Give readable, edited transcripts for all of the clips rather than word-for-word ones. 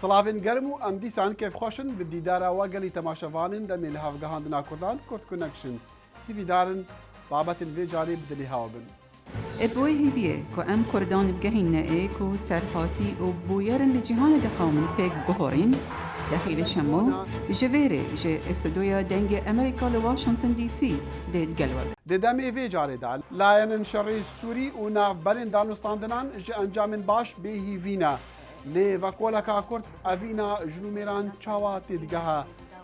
سلاوین گرم و ام دیسان کیف خوشن به دیدار واقعی تماشاوانن دمی لحاف کردان کرد کنکشن تیوی دارن بابت وی جاری بدلی هاوبن. ابوی هیویه که ام کردان بگهین نه که سرحاتی و بویرن لجهان دقامن پیک بهارین داخل شمو جویره جه استودیو دنگ امریکا لواشنطن دی سی دید گلور. دمی وی جاری دال لاین شری سوری و ناف برین دانستاندنان جه انجام باش به هیوینا. لی وکولا کارت اوینا جنومیران چاوا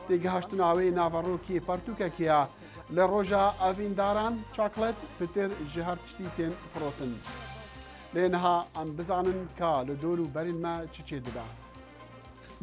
تیگهشتن آوی ناوروکی پرتوکه کیا لروجا اوین داران چاکلت پتر جهرتشتیتن فروتن لینها ام بزانن کا لدورو برین ما چه ددا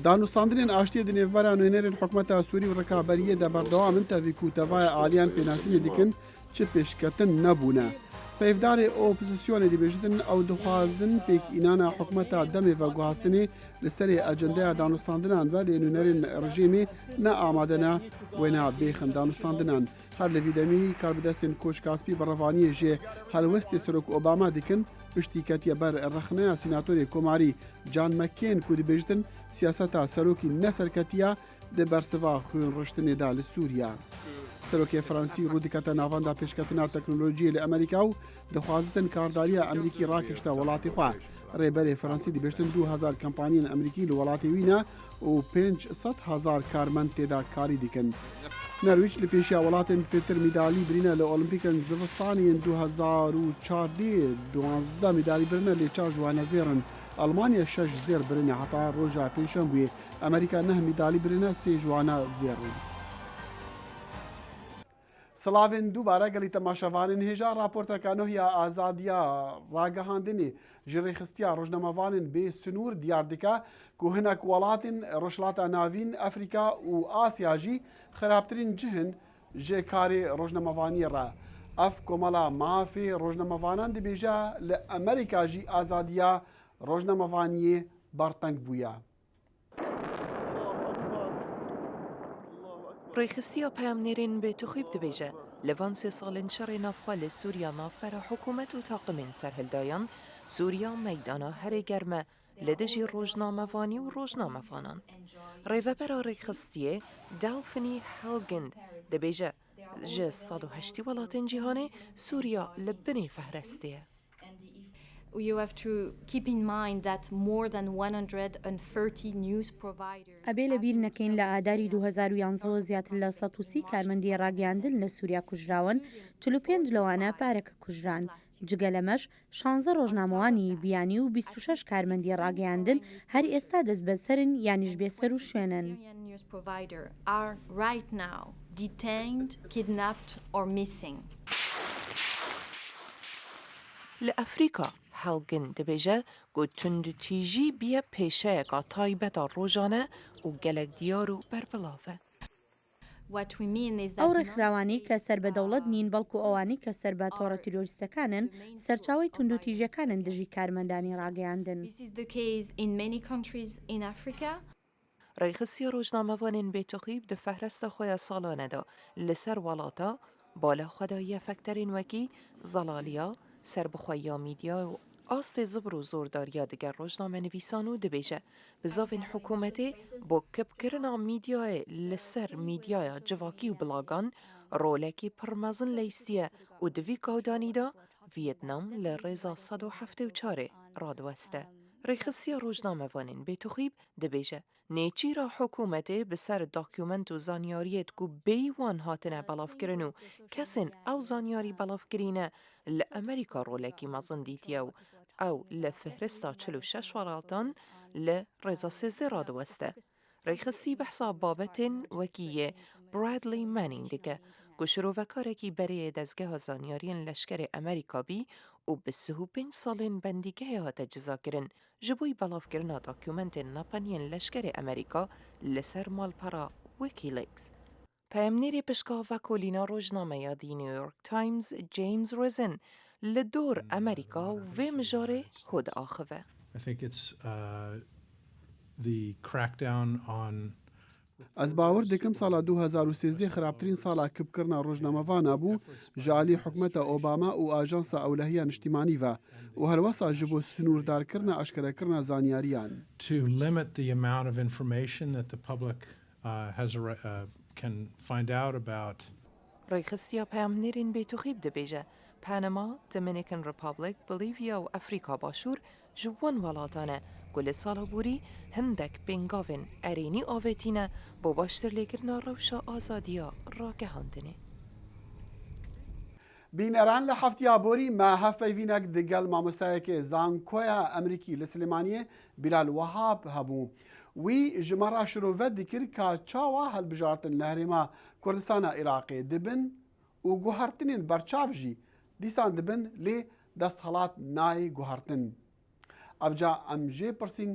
دانستاندرین آشتی دنیوبران نوینرین حکومت سوری و رکابریه دا بردوام انتا ویکو تاوای آلیان پیناسین دیکن چه پیشکتن نبونه پیفدار اپوزیسیون دی بجدن او دخوازن پیک اینانا حکومت دمی و گوهستنی لسری اجنده دانستاندنان و لینونرین رژیمی نا آمادنا و نا بیخن دانستاندنان هر لوی دمی کار بدستین کوش کاسپی بروانی جه هلوستی سروک اوباما دیکن پشتیکتی بر رخنه سیناتوری کوماری جان مکین کو دی بجدن سیاستا سروکی نسرکتیا دی برسوا خوین رشتنی دا لسوریا سروکی فرانسی رودیکتا ناواندا پیشکتنا تکنولوژی لامریکا و دخوازتن کارداریا امریکی راکشتا ولاتی خواه ریبری فرانسی دی بیشتن 2000 کمپانین امریکی لولاتی وینا و 500,000 کارمند تیدا کاری دیکن. نرویج لپیشیا ولاتن پیتر میدالی برینه لأولمپیکن زوستانین 2014 12 میدالی برینه لچار جوانا زیرن ألمانيا 6 زير برینه حتا روژا پنجشنبه امریکا 9 میدالی برینه 3 جوانا زیرن. سلاوین دوباره گلی تماشاوانین هجا راپورتا کانوهیا آزادیا راگهاندنی جری خستیا روزنامه‌وانین به سنور دیار دیکا که هنک ولاتین روشلاتا ناوین افریقا و آسیا جی خرابترین جهن جه کاری روزنامه‌وانی را اف کومالا مافی روزنامه‌وانان دی بیجا لامریکا جی آزادیا روزنامه‌وانی برتنگ بویا. ڕێخستیە پامنێرین بێت و خویب دەبێژە لەوان سێ ساڵین شەڕێ نافخوا لە سووریا نافبەرە حکوومەت و تاقمێن سەرهەلدایان سووریا مەیدانە هەرێ گەرمە لە دژی ڕۆژنامەوانی و ڕۆژنامەوانان. ڕێڤەبەرە ڕێخستیە داوفنی هەڵگند دەبێژە ژە 180 وڵاتین جیهانێ سووریا لە بنێ فەهرەستەیە. You have to keep in mind that more than 130 news providers ئەبێ لە بیر نەکەین لە ئاداری 2011 زیاتر لە 130 کارمەندی ڕاگەاندن لە سووریا کوژراون 45 لەوانە پارێکە کوژران جگە لەمەش 16 ڕۆژنامەوانی بیانی و 26 کارمەندی ڕاگەاندن هەر ئێستا دەست بەسەرن یانیش بێسەر و شوێنن. news providers are right now detained, kidnapped or missing. لە ئەفریقا هەڵگن دەبێژە گوت توندتیژی بیە پێشەیەکە تایبەتە ڕۆژانە و گەلک دیار و بەربڵاوە. ئەو ڕێکخراوانی کە سەر بە دەوڵەت نین بەڵکو ئەوانی کە سەر بە تۆڕە تیرۆریستەکانن سەرچاوی توندوتیژەکانن دژی کارمەندانی ڕاگەیاندن. ڕێخستی ڕۆژنامەوانین بێتوخیب دە فەهرەستە خۆیان ساڵانەدا لەسەر وڵاتە بالا خۆدایە فەکتەرین وەکی زەڵالیا سربخویا میدیا و ئاستی زبر و زۆرداریا دەگەر ڕۆژنامەنویسان و دەبێژە بزافین حکوومەتێ بۆ کەپکردنا میدیایە لەسەر میدیایە جڤاکی و بڵاگان ڕۆلێکی پڕمەزن لەیستیە و دەوی کاودانیدا ڤیتنام لە ڕێزا 174 ڕادوەستە. ڕێخستیە ڕۆژنامەوانین بێتوخیب دەبێژە نێچیرە حکوومەتێ بەسەر داکیومنت و زانیاریەت و بێیوان هاتنە بەڵافکردن و کەسن ئەو زانیاری بەڵافکرینە لە ئەمریکا ڕۆلێکی مەزن دیتیە و ئەو لە فهرستا 46 وڵاتان لە ڕێزا 13 ڕادوەستە. ڕێخستی بەحسا بابەتن وەکیە برادلی مانینگ دکە گوشرۆڤەکارێکی بەرەیە دەستگەها زانیاریان لەشکری ئەمریکا بی و بە 35 ساڵین بەندیگەهەیە هاتە جزاکردن ji بۆی بەڵافکردنا داکیومنتên napaniyên leşkerê Amerîka li ser malpera Wikileaks. Peyamnêrê pişka vekolîna rojnameya The New York Times James Rosen li dor Amerîka û vê mijarê hod axive. I think it's the crackdown on ئەس باوەڕ دەکەم ساڵا 2013 خراپترین ساڵا کبکردنا ڕۆژنامەوانە بوو ژالی حکومەتە ئۆباما و ئاژانسە ئەولەهیە نیشتیمانیڤە و هەروەسا ji بۆ سنووردارکردنا ئەشکەرەکردنا زانیاریان. To limit the amount of information that the public can find out about. ڕێخستیا پامنێرین بێتوخیب دەبێژە پانەما، دمینیکن ریپابلیک، بۆلیڤیا و ئەفریقا باشوور ji wan welatane ku li sala borî hindek pêngavên erênî avêtîne bo baştir lêkirina rewşa azadiya ragihandinê. بینەران لە هەفتیا بۆری ما هەفپەیڤینێک دەگەڵ مامۆستایەکێ زانکۆیە ئەمریکی لە سلێمانیە بیلال وەهاب هەبوو. وی ژمارە شرۆڤەت دکرد کە چاوە هەڵبژارتن لە هەرێما کوردستانە عێراقێ دبن و گوهارتنین بەرچاوژی دیسان دبن لێ دەست هەڵات نای گوهارتن. ئەفجا ئەم ژێ پرسین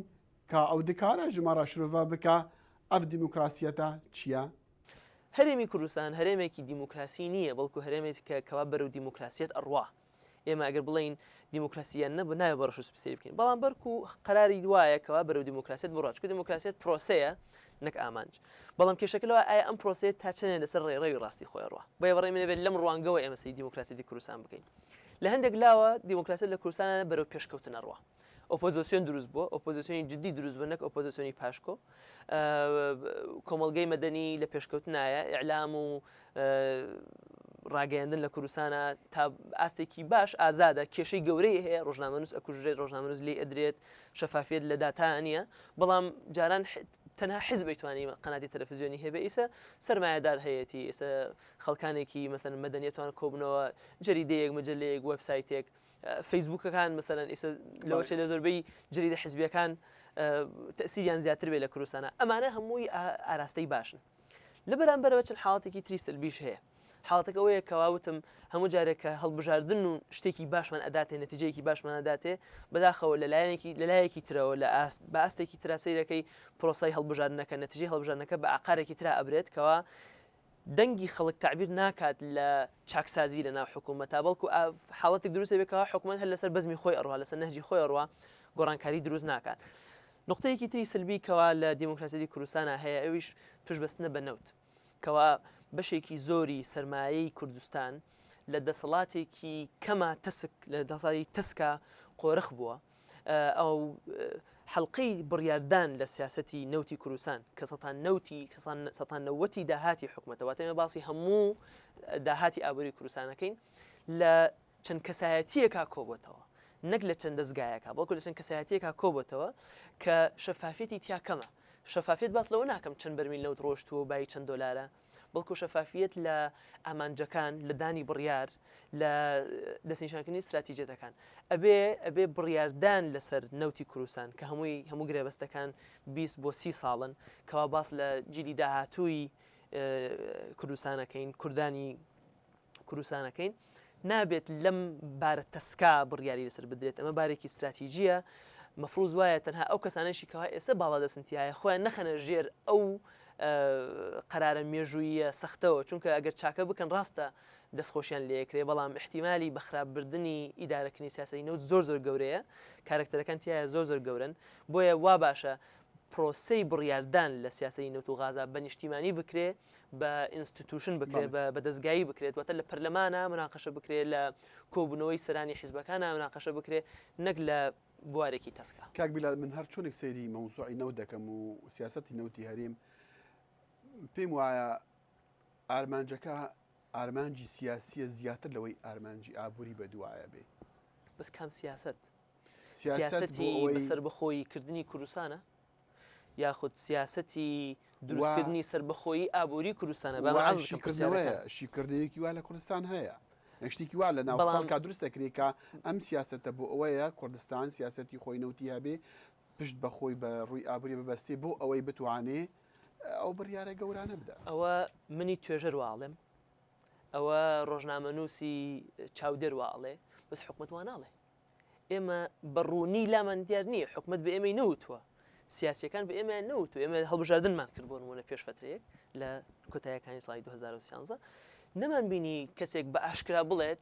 کە ئەو دکارە ژمارە شرۆڤە بکە ئەف دیموکراسیەتە چییە؟ هەرێمی کوردستان هەرێمێکی دیموکراسی نییە بەڵکو هەرێمێکی کە کەوا بەرەو دیموکراسیەت ئەڕوا. ئێمە ئەگەر بڵین دیموکراسیان نەبوو نایە بە ڕەش و سپسێ بکەین بەڵام بەرکو قەراری دوایە کەوا بەرەو دیموکراسیەت بڕات چکە دیموکراسیەت پرۆسەیە نەک ئامانج بەڵام کێشەکەلەوە ئایا ئەم پرۆسەیە تا چەندێ لەسەر ڕێڕەوی ڕاستی خۆی ڕوا بۆیە بەڕێ منە بێت لەم ڕوانگەوە ئێمە سەی دیموکراسیەتی کوردستان بکەین لە هەندێک لاوە دیموکراسیەت لە کوردستانە بەرەو پێشکەوتنە ڕوا ئۆپۆزیسیۆن دروست بووە ئۆپۆزیسیۆنی جدی دروست بوو نەک ئۆپۆزیسیۆنی پاشکۆ کۆمەڵگەی مەدەنی لە پێشکەوتنایە ئیعلام و ڕاگەیاندن لە کوردستانە تا ئاستێکی باش ئازادە کێشەی گەورەی هەیە ڕۆژنامەنووس ئەکوژرێت ڕۆژنامەنووس لێ ئەدرێت شەفافیت لە داتا نییە بەڵام جاران تەنها حیزب بەیتوانی قەناتی تەلەڤیزیۆنی هەبێ ئیسە سەرمایەدار هەیەی ئێستا خەڵکانێکی مەسەن مەدەنیەتوان کۆبنەوە جەریدەیەک مەجلەیەک وەبسایتێک فەیسبووکەکان مەسەن ئێستا لەوەچێ لە زۆربەی جەریدە حیزبیەکان تەسیریان زیاتر بێ لە کوردستانە ئەمانە هەمووی ئاراستەی باشن لە بەرامبەرەوە چەند حاڵاتێکی تری سلبیش هەیە حاڵاتەکە ئەوەیە کەواوتم هەموو جارێکە هەڵبژاردن و شتێکی باشمان ئەداتێ نەتیجەیەکی باشمان ئەداتێ بەداخەوە لە لایەکی ترەوە لە بە ئاستێکی تراسەیرەکەی پرۆسای هەڵبژاردنەکە نەتیجەی هەڵبژاردنەکە بە ئاقارێکی ترا ئەبرێت کەوا دەنگی خەڵک تعبیر ناکات لە چاکسازی لە ناو حکوومەتە بەڵکو حاڵەتێک دروستە بێتەوە حکوومەت هەر لەسەر بەزمی خۆی ئەڕوا لەسەر نەهجی خۆی ئەڕوا گۆڕانکاری دروست ناکات نقطەیەکی تری سلبی کەوا لە دیموکراسیەتی کوردستانە هەیە ئەویش پشبەستنە بە نەوت کەوا بەشێکی زۆری سەرمایەی کوردستان لە دەسەڵاتێکی کەما تەسک لە دەسەڵاتی تەسکە قۆرخ بووە ئەو حەڵقەی بڕیاردان لە سیاسەتی نەوتی کوردستان کە سەتان نەوەتی داهاتی حکوومەتەوە تەمە باسی هەموو داهاتی ئابووری کوردستانەکەین لە چەند کەسایەتیەکە کۆبووەتەوە نەک لە چەند دەستگایەکە بەڵکو لە چەند کەسایەتیەکە کۆبووەتەوە کە شەفافیەتی تیا کەمە شەفافیت باس لەوە ناکەم چەند بەرمیل نەوت ڕۆشتووە بای چەند دۆلارە بەڵکو شەفافیت لە ئامانجەکان لە دانی بڕیار لە دەستنیشانکردنی استراتیجێتەکان ئەبێ بڕیاردان لەسەر نەوتی کوردستان کە هەموو گرێبەستەکان 20 بۆ 30 ساڵن کەوا باس لە جیلی داهاتووی کوردستانەکەین کوردانی کوردستانەکەین نابێت لەم بارە تەسکا بڕیاری لەسەر بدرێت ئەمە بارێکی استراتیژیە مەفروض وایە تەنها ئەو کەسانەشی کەوا ئێستا باڵا دەستنتیایە خۆیان نەخەنە ژێر ئەو قەرارە مێژوویە سەختەوە چونکە ئەگەر چاکە بکەن ڕاستە دەستخۆشیان لێکرێ بەڵام احتیمالی بەخراپبردننی ئیدارەکردنی سیاسەتی نەوت زۆر گەورەیە کارکتەرەکان تایە زۆر گەورن بۆیە وا باشە پرۆسەی بڕیاردان لە سیاسەتی نەوت و غازا بە نیشتیمانی بکرێ بە ئینستیتوشن بکرێت بە دەستگایی بکرێت واتە لە پەرلەمانە مناقەشە بکرێت لە کۆبوونەوەی سەرانی حیزبەکانە مناقەشە بکرێت نەک لە بوارێکی تەسکە کاک بیلال من هەر چۆنێک سەیری مەوزوعی نەوت دەکەم و سیاسەتی نەوتی هەرێم پێم وایە ئارمانجەکە ئارمانجی سیاسیە زیاتر لەوەی ئارمانجی ئابووری بە دوایە بێ بەس کام سیاسەتی بەسەر بەخۆی کردنی کوردستانە یاخود سیاسەتی دروستکردنی سربەخۆیی ئابووری کوردستانە شیکردنەوەیەکی وا لە کوردستان هەیە شتێکی وا لە ناو خەڵکا دروست دەکرێت کە ئەم سیاسەتە بۆ ئەوەیە کوردستان سیاسەتی خۆی نەوتی هەبێ پشت بەخۆی بە ڕووی ئابووری ببەستێ بۆ ئەوەی بتوانێ ئەو بڕیارە گەورانە بدە ئەوە منی توێژەر واڵێم ئەوە ڕۆژنامەنووسی چاودێر واڵێ بەس حکومەت واناڵێ ئێمە بەڕوونی لامان دیار نییە حکومەت بە ئێمەی نەوتووە سیاسیەکان بە ئێمە نەوت و ئێمە هەڵبژاردنمان کرد بۆ نمونە پێش فترەیەک لە کۆتاییەکانی ساڵی 2013 نەمان بینی کەسێک بە ئاشکرا بڵێت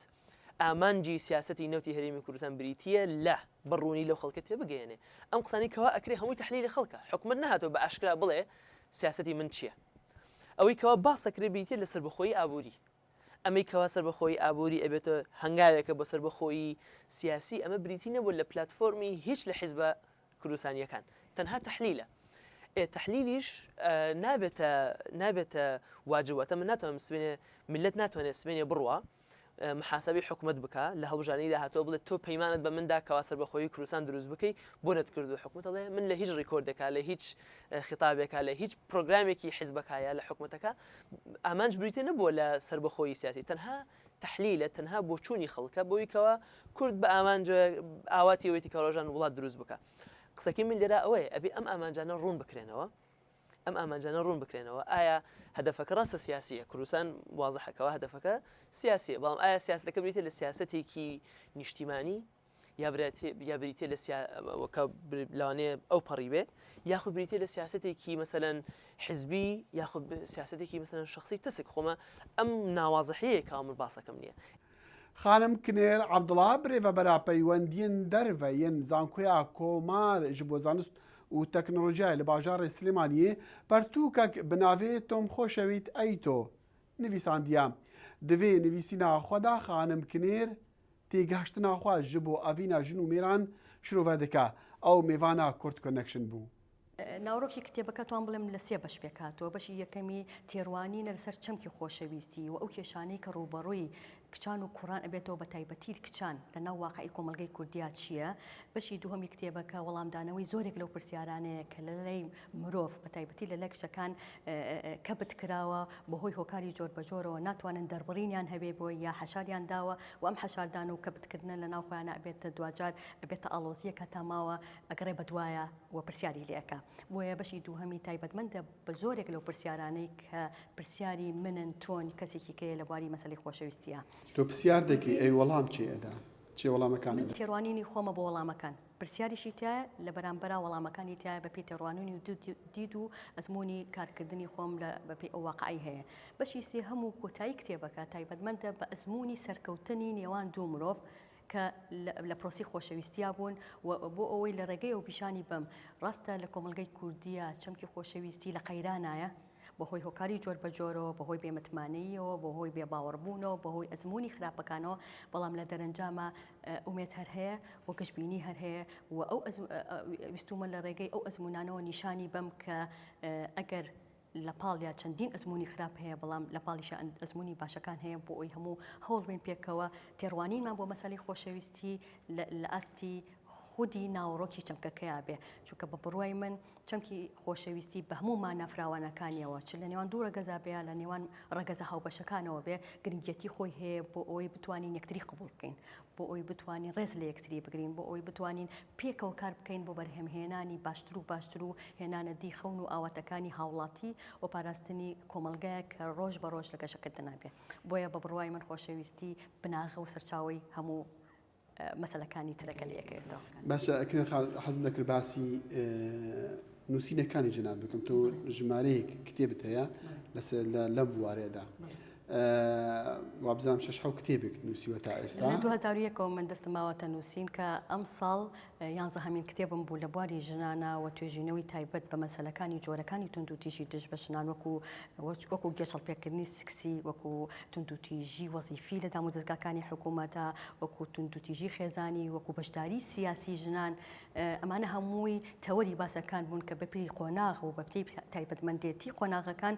ئامانجی سیاسەتی نەوتی هەرێمی کوردستان بریتیە لە بەڕوونی لەو خەڵکە تێ بگەێنێ ئەم قسانی کەوا ئەکرێ هەمووی تحلیلی خەڵکە حکومەت نهاتەوە بە ئاشکرا بڵێ سیاسەتی من چییە ئەوەی کەوا باسەکرێ بیتێ لە سەربەخۆیی ئابووری ئەمەی کەوا سەربەخۆیی ئابووری ئەبێتە هەنگاوێکە بۆ سەربەخۆیی سیاسی ئەمە بریتی نەبوو لە پلتفۆرمی هیچ لە حیزبە کوردستانیەکان تەنها تەحلیلە تەحلیلیش نابێتە واجبەتە من ناتوانم سبێنێ ملت ناتوانێت سبێنێ بڕوە محاسبی حکومت بکە لە هەڵبژانەی داهاتەوە بڵێت تۆ پەیمانت بە مندا کەوا سەربەخۆیی کوردستان دروست بکەی بۆ نەتکردو حکومت دەڵێ من لە هیچ ڕیکۆردێکا لە هیچ خطابێکا لە هیچ پرۆگرامێکی حیزبەکایە لە حکومەتەکە ئامانج بریتێ نەبووە لە سەربەخۆیی سیاسی تەنها تەحلیلە تەنها بۆ چوونی خەڵکە بۆی کەوا کورد بە ئامانج ئاواتی ئەوەی کە ڕۆژان وڵات دروست بکە قسەکەی من لێرە ئەوەیە ئەبێ ئەم ئامانجانە ڕوون بکرێنەوە ئەم ئامانجانە ڕوون بکرێنەوە ئایا هەدەفەکە ڕاستە سیاسیە کوردستان وازەحەکەەوە هەدەفەکە سیاسیە بەڵام ئایا سیاستەکە بریتێ لە سیاسەتێکی نیشتیمانی یا بریتێ لە لەوانەیە ئەو پەڕی بێ یاخود بریتێ لە سیاسەتێکی مەسەلەن حزبی یاخود سیاسەتێکی مەسەلەن شخصی تەسک خۆمە ئەم ناوازەحەیە کامل باسەکەم نییە خانم کنێر عەبدوڵڵا برێڤە بەرا پەیوەندیên derve yên zankoya komar ji bo zanist û teknolojiyayê li bajarê Silêmaniyê pertûkek bi navê Tom Xoşewît Eyto nivîsandiye. Di vê nivîsîna xwe de xanim Kinêr têgihiştina xwe ji bo evîna jin û mêran şirove dike. Ew mêvana Kurd Connection bû. ناوڕۆکی کتێبەکەتوان بڵێم لە سێ بەش پێکاتەوە بەشی یەکەمی تێڕوانینە لەسەر چەمکی خۆشەویستی و ئەو کێشانەی کە ڕوبەڕووی کچان و کوڕان ئەبێتەوە بە تایبەتی کچان لە ناو واقعی کۆمەلگەی کوردیا چییە بەشی دووهەمی کتێبەکە وەڵامدانەوەی زۆرێک لەو پرسیارانەیە کە لە لای مرۆڤ بە تایبەتی لە لای کچەکان کەبت کراوە بەهۆی هۆکاری جۆر بەجۆرەوە ناتوانن دەربڕینیان هەبێ بۆ یا حەشاریان داوە و ئەم حەشاردان و کەبتکردنە لە ناو خۆیانە ئەبێتە دوجار ئەبێتە ئالۆزیە کە تاماوە ئەگەڕێ بەدوایە و پرسیاری لێەکە بۆیە بەشی دووهەمی تایبەتمەندە بە زۆرێک لەو پرسیارانەی کە پرسیاری منن تۆن کەسێکی کەیە لە بواری مەسەلەی خۆشەویستیە تۆ پرسیار دەکەی ئەی وەڵام چێ ئەدا چێ وەڵامەکان تێڕوانینی خۆمە بۆ وەڵامەکان پرسیاریشی تایە لە بەرامبەرا وەڵامەکانی تایە بە پێی تێڕوانینی و دید و ئەزمموی کارکردنی خۆم لە بەپی ئەو واقعی هەیە بەشی سێ هەموو کۆتایی کتێبەکە تایبەتمەندە بە ئەزمموی سەرکەوتنی نێوان دوو مرۆڤ کە لە پرۆسی خۆشەویستیا بوون بۆ ئەوەی لە ڕێگەی و پیشانی بەم ڕاستە لە کۆمەلگەی کوردیە چەمکی خۆشەویستی لە قەیرانایە بەهۆی هۆکاری جۆر بەجۆرەوە بەهۆی بێمتمانەیەوە بەهۆی بێباوەڕبوونەوە بەهۆی ئەزمموی خراپەکانەوە بەڵام لە دەرەنجامە ئومێت هەر هەیە و گەشتبینی هەر هەیە و ئەو ویستومە لە ڕێگەی ئەو ئەزمونانەوە نیشانی بەم کە ئەگەر لە پاڵیا چەندین ئەزمموی خراپ هەیە بەڵام لە پاڵیش ئەزمموی باشەکان هەیە بۆ ئەوی هەموو هەوڵبین پێکەوە تێڕوانینمان بۆ مەسەلەی خۆشەویستی لە ئاستی خودی ناوڕۆکی چەمکەکەیا بێ چونکە بە بڕوای من چەمکی خۆشەویستی بە هەموو مانەفراوانەکانیەوە چ لە نێوان دوو ڕەگەزا بێ لە نێوان ڕەگەزە هاوبەشەکانەوە بێ گرنگەتی خۆی هەیە بۆ ئەوەی بتوانین یەکتری قبول بکەین بۆ ئەوی بتوانین ڕێز لە یەکتری بگرین بۆ ئەوی بتوانین پێکەوە کار بکەین بۆ بەرهەمهێنانی باشتر و هێنانەدی خەون و ئاواتەکانی هاوڵاتی و پاراستنی کۆمەلگایە کە ڕۆژ بە ڕۆژ لە گەشەکردنا بێ بۆیە بە بڕوای من خۆشەویستی بناغە و سەرچاوی هەموو مەسەلەکانی ترەکە لەکەوێتەوە باشە ئەکرێن حەزم دەکرد باسی نووسینەکانی جناب بکەم تۆ ژمارەیەک کتێبت هەیە لەم بوارەیەدا وابزانام 6 کتێبێک نووسیوە تا ئێستا لە 2001 من دەستماوەتە نووسین کە ئەم ساڵ 11 هەمین کتێبم بوو لە بواری ژنانە و توێژینەوەی تایبەت بە مەسەلەکانی جۆرەکانی توندوتیژی دژ بە ژنان وەکو گێشەڵپێکردنی سکسی وەکو توندوتیژی وەزیفی لە دام و دەستگاکانی حکوومەتە وەکو توندوتیژی خێزانی وەکو بەشداری سیاسی ژنان ئەمانە هەمووی تەوەری باسەکان بوون کە بەپێی قۆناغ و بەپێی تایبەتمەندێتی قۆناغەکان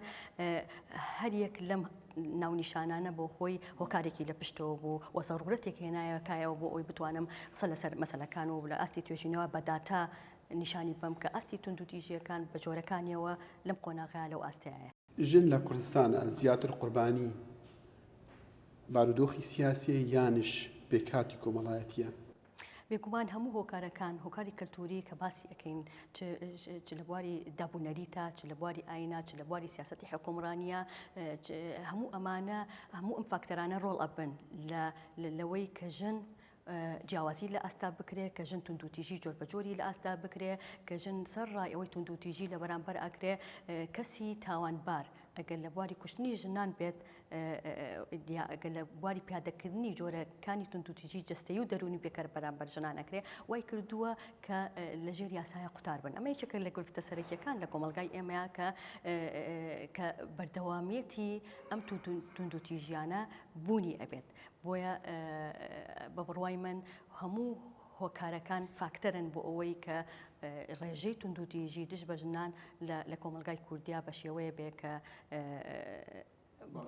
هەر یەک لەم ناونیشانانە بۆ خۆی هۆکارێکی لە پشتەوە بوو و زەڕورەتێک هێنایەکایەوە بۆ ئەوی بتوانم قسە لەسەر مەسەلەکان و لە ئاستی توێژینەوە بەداتا نیشانی بەم کە ئاستی توندوتیژیەکان بە جۆرەکانیەوە لەم قۆناغا لەو ئاستەیە ژن لە کوردستانە زیاتر قوربانی بارودۆخی سیاسی یانش بێکاتی کۆمەڵایەتیە بێگومان هەموو هۆکارەکان هۆکاری کەلتوری کە باسی ئەەکەین چ لە بواری دابوونەریتە چ لە بواری ئاینە چ لە بواری سیاسەتی حکومڕانیە هەموو ئەمانە هەموو ئەم فاکتەرانە ڕۆڵ ئەبن لەوەی کە ژن جیاوازی لە ئاستا بکرێ کە ژن توندوتیژی جۆر بەجۆری لە ئاستا بکرێ کە ژن سەرڕای ئەوەی توندوتیژی لە بەرامبەر ئەکرێ کەسی تاوانبار ئەگەر لە بواری کوشتنی ژنان بێت لە بواری پیادەکردنی جۆرەکانی توندوتیژی جستەیی و دەرونی بێکار بەرامبەر ژنانەکرێ وای کردووە کە لەژێر یاسایە قوتار بن. ئەمە یەکێکە لە گرفتە سەرەکیەکان لە کۆمەلگای ئێمەیە کە بەردەوامیەتی ئەم توندوتیژیانە بوونی ئەبێت. بۆیە بە بڕوای من هەموو هۆکارەکان فاکتەرن بۆ ئەوەی کە ڕێژەی توندوتیژی دژ بە ژنان لە کۆمەلگای کوردیا بە شێوەیە بێ کە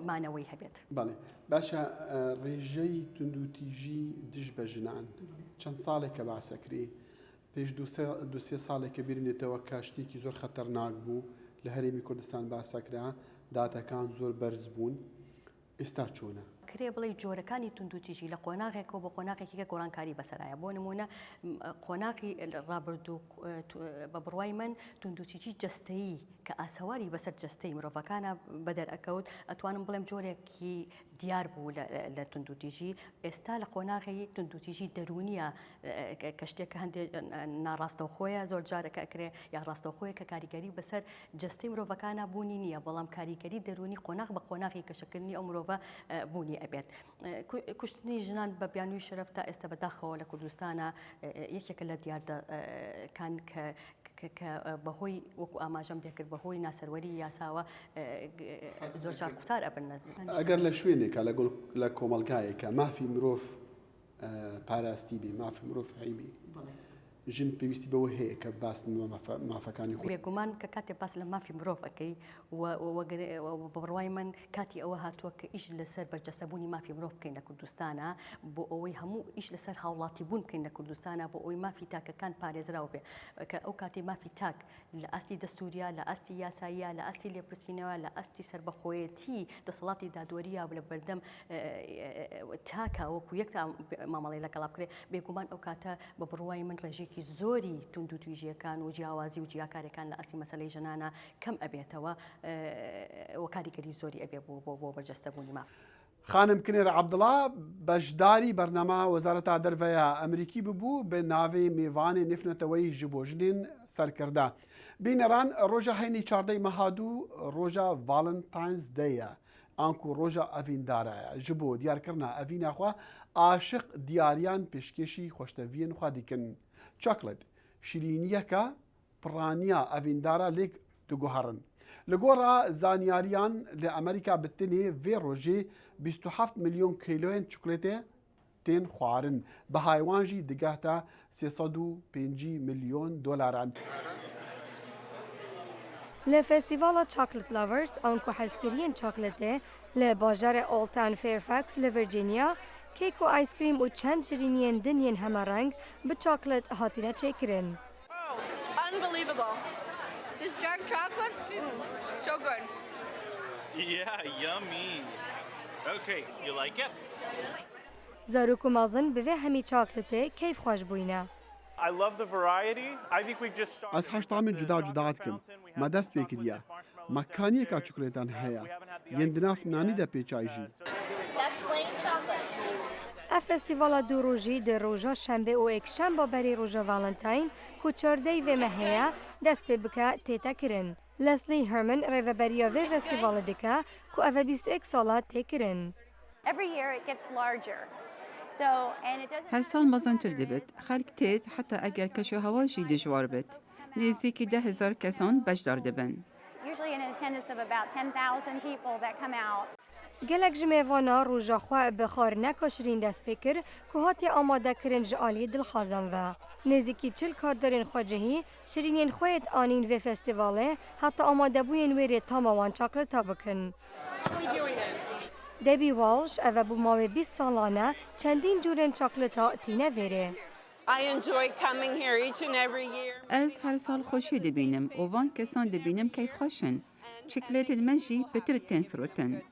مانەوەی هەبێت. بەڵێ باشە ڕێژەی توندوتیژی دژ بە ژنان چەند ساڵێک کە باسەکری پێش دو سێ ساڵێک کە بیرنێتەوە کە شتێکی زۆر خەتەرناک بوو لە هەرێمی کوردستان باسەکرا داتەکان زۆر بەرز بوون ئێستا چۆنە؟ کرێ بڵێ جۆرەکانی توندوتیژی لە قۆناغێکەوە بۆ قۆناغێکیکە گۆڕانکاری بەسەرایە. بۆ نمونە قۆناغی ڕابردوو بە بڕوای من توندوتیژی جستەیی کە ئاسەواری بەسەر جستەی مرۆڤەکانە بەدەر ئەکەوت ئەتوانم بڵێم جۆرێکی دیار بوو لە توندوتیژی. ئێستا لە قۆناغی توندوتیژی دەرونیە کە شتێکە هەندێک ناڕاستەوخۆیە زۆر جارەکە ئەکرێ یا ڕاستەوخۆیە کە کاریگەری بەسەر جستەی مرۆڤەکانە بوونی نییە، بەڵام کاریگەری دەرونی قۆناغ بە قۆناغی کەشەکردنی ئەو مرۆڤە بوونی ئەبێت. کوشتنی ژنان بە بیانووی شەرەف تا ئێستا بەداخەوە لە کوردستانە یەکێکە لە دیاردەکان کە بەهۆی وەکو ئاماژەم پێکرد بەهۆی ناسەروەری یاساوە زۆر جار قوتار ئەبن. ئەگەر لە شوێنێکە لە کۆمەلگایەکە مافی مرۆڤ پاراستی بێ مافی مرۆڤ هەیبی ژن پێویستی بەوە هەیە کە باس مافەکانی خۆی بێگومان کە کاتێ باس لە مافی مرۆڤ ئەەکەی بڕوای من کاتی ئەوە هاتووە کە ئیش لەسەر بەرجەستەبوونی مافی مرۆڤ بکەین لە کوردستانە بۆ ئەوەی هەموو ئیش لەسەر هاوڵاتی بوون بکەین لە کوردستانە بۆ ئەوەی مافی تاکەکان پارێزراوە بێ کە ئەو کاتی مافی تاک لە ئاستی دەستوریە لە ئاستی یاساییە لە ئاستی لێپرسینەوە لە ئاستی سربەخۆیەتی دەسەڵاتی دادوەریە لە بەردەم تاکە وەکو یەک مامەڵی لە کەڵا بکرێ بێگومان ئەو کاتە بە بڕوای من ڕێژێکی زۆری توندوتیژیەکان و جیاوازی و جیاکارەکان لە ئاستی مەسەلەی ژنانە کەم ئەبێتەوە و کاریگەری زۆری ئەبێ بۆ بەرجەستەبوونی ماف. خانم کنێر عەبدڵا بەشداری بەرنەما وەزارەتا دەرڤەیە ئەمریکی ببوو بە ناوێ میێوانێ نفنەتەوەی ji بۆ ژنên سەرکردا. بینەران ڕۆژە هەینی چاردەی مەهادوو ڕۆژە ڤالنتاینز دەیە ئانکو ڕۆژە ئەڤیندارایە ji بۆ دیارکردنا ئەڤیناخوا عاشق دیاریان پێشکێشی خۆشتەڤیên خوا دیکن. چاکلێت شیرینیەکە پڕانیە ئەڤیندارە لێک دگوهڕن. لە گۆڕا زانیاریان لە ئەمریکا بتنێ vê ڕۆژێ 27 ملیۆن کیلۆیên چوکلێتێ تێن خوارن بە هایوان jî digehta 305 ملیۆن دۆلاران. لە فستیڤاڵە چاکلت لاڤرز ئەوکو حەزکردیên چاکلێتێ لە باژارە ئۆڵتان فێرفاکس لە ڤیرجینیا کێک و ئایسکریم و چەند شیرینیên dinên هەمەڕەنگ bi چاکلێت هاتینە çêkirin. Unbelievable. This dark chocolate, so good. Yeah, yummy. Okay, you like it? Zarok û mezin bi vê hemî çakletê keyf xweş bûyne. I love the variety. I think we've just started. Ez heştamên cuda cuda dikim. Me dest pê kiriye. Mekaniyeka çukuletan heye. Yên di nav nanî de pêçayî jî. That's plain chocolate. Ev festîvala du rojî di roja şembe û ekşemba berê roja Valentine ku çardeyê vê me heye dest pê bike tête kirin. Leslie Herman rêveberiya vê festîvalê dike ku ev 21 sala tê kirin. Every year it gets larger. هەر ساڵ مەزنتر دەبێت خەڵک تێت حتا ئەگەر کەشوهەواشی دژوار بێت نزیکی 10,000 کەسان بەشدار دەبن. gelek ji mêvana roja xwe bi xwarina şirîn dest pê kir ku hatiye amadekirin ji aliyê dilxwazan ve. Nêzîkî çil kardarên xwecihî şirînên xwe yê anîn vê festîvalê heta amadebûyên wêrê tama wan çakleta bikin. Debbie Walsh ev bû mavê 20 salane çendîn curên çakleta tîne vêrê. Ez her sal xweşî dibînim û van kesan dibînim keyfxweşin. Çiklêtên me jî pitir tên firotin.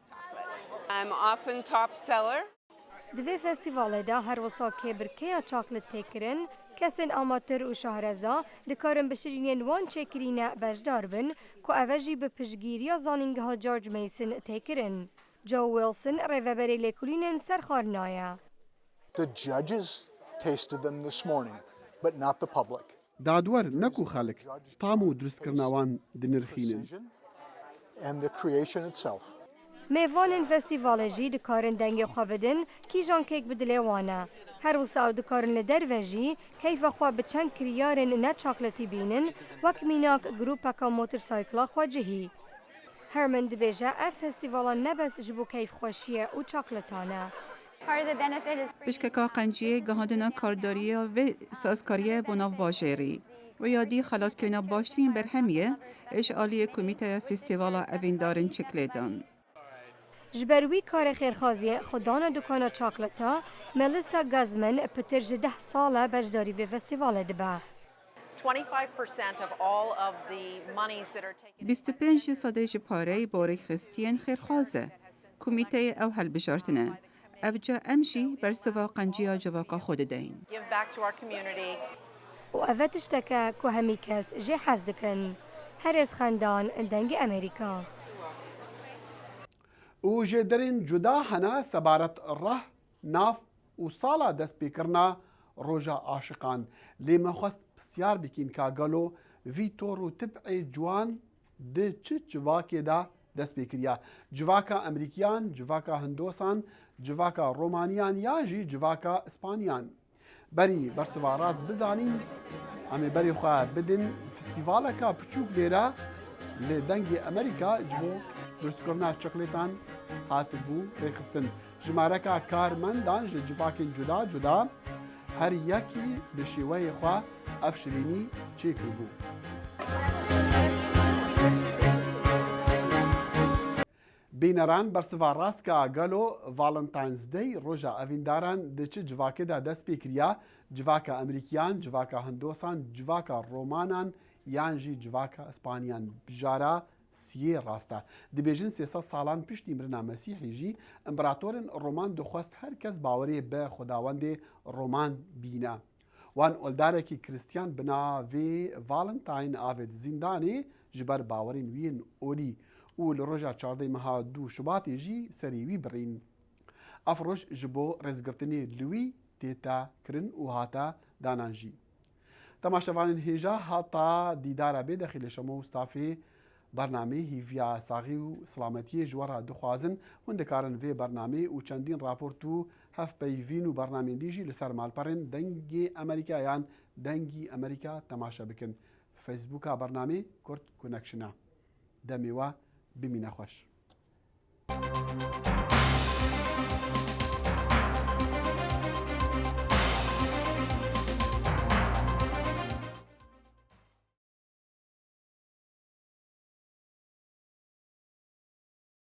Di vê festîvalê de her wisa kêbirkeya çaklet têkirin, kesên amatör û şahreza dikarin bi şirînên wan çêkirîne bejdar bin ku ev jî bi piştgiriya zanîngeha George Mason têkirin. Joe Wilson rêveberê lêkolînên serxwarina ye. The judges tasted them this morning, but not the public. Dadwer neku xelik tam û durustkirina wan dinirxînin. And the creation itself. میوان فستیوال جی دکارن دنگ خواه بدن کیجان کیک بدلی وانه. هر وسا دکارن لدروژی کیف خواه بچند کریارن نه چاکلتی بینن وک میناک گروپا کا موترسایکلا خواه جهی. هرمن دبیجه اف فستیوالا نبس جبو کیف خوشیه و چاکلتانه. پشککا قنجیه گهاندنا کارداریه و سازکاریه بناو باجری و یادی خلات کرنا باشترین برهمیه اشعالی کمیته فستیوالا اویندارن چکلیدان. جبروی کار خیرخوازی خودان دکان چاکلتا ملیسا گازمن پترج 10 ساله بجداری به فستیوال دبا. 25 صده جپاره باری خستین خیرخوازه. کمیته او هل بشارتنه. ابجا امشی بر سوا قنجیا جواکا خود دین. و افتش تکه که همی کس جه حز دکن. هر از خاندان دنگ امریکا. و جدرین جدا هنا سبارت ره ناف و سالا دست بکرنا روژا عاشقان لیما خواست بسیار بکین که گلو ویتور و تبع جوان ده چه جواکی دا دست بکریا جواکا امریکیان، جواکا هندوسان، جواکا رومانیان یا جی جواکا اسپانیان بری برسوا راست بزانین امی بری خواه بدن فستیوالکا پچوک لیرا لدنگ امریکا جبو برسکرنا چکلیتان هاتبو ریخستن جمارکا کارمندان جواکین جدا جدا هر یکی به شیوه خواه افشرینی چه کربو بینران برسوا راست که گلو والنتاینز دی روژا اوینداران دچه جواکه دا دست پیکریا جواکا امریکیان، جواکا هندوسان، جواکا رومانان یان جی جواکا اسپانیان بجارا سیه راسته دبیجن 300 سالان پشتی مرنا مسیحی جی امپراتورن رومان دخواست هر کس باوری به خداوند رومان بینه وان اولداره که کریستیان بنا وی والنتاین آوید زندانی جبر باورین وین اولی و لروجا 14 مها 2 شباتی جی سریوی برین افروش جبو رزگرتنی لوی تیتا کرن و هاتا دانانجی تماشاوان هیجا هاتا دیدارا بی داخل شما مستافی برنامه هیویا ساغی و سلامتی جوارا دخوازن هندکارن وی برنامه و چندین راپورتو هف پیوین و برنامه دیجی لسر مالپرن دنگی امریکا یان دنگی امریکا تماشا بکن فیسبوکا برنامه کرد کنکشنا دمیوا بمینه خوش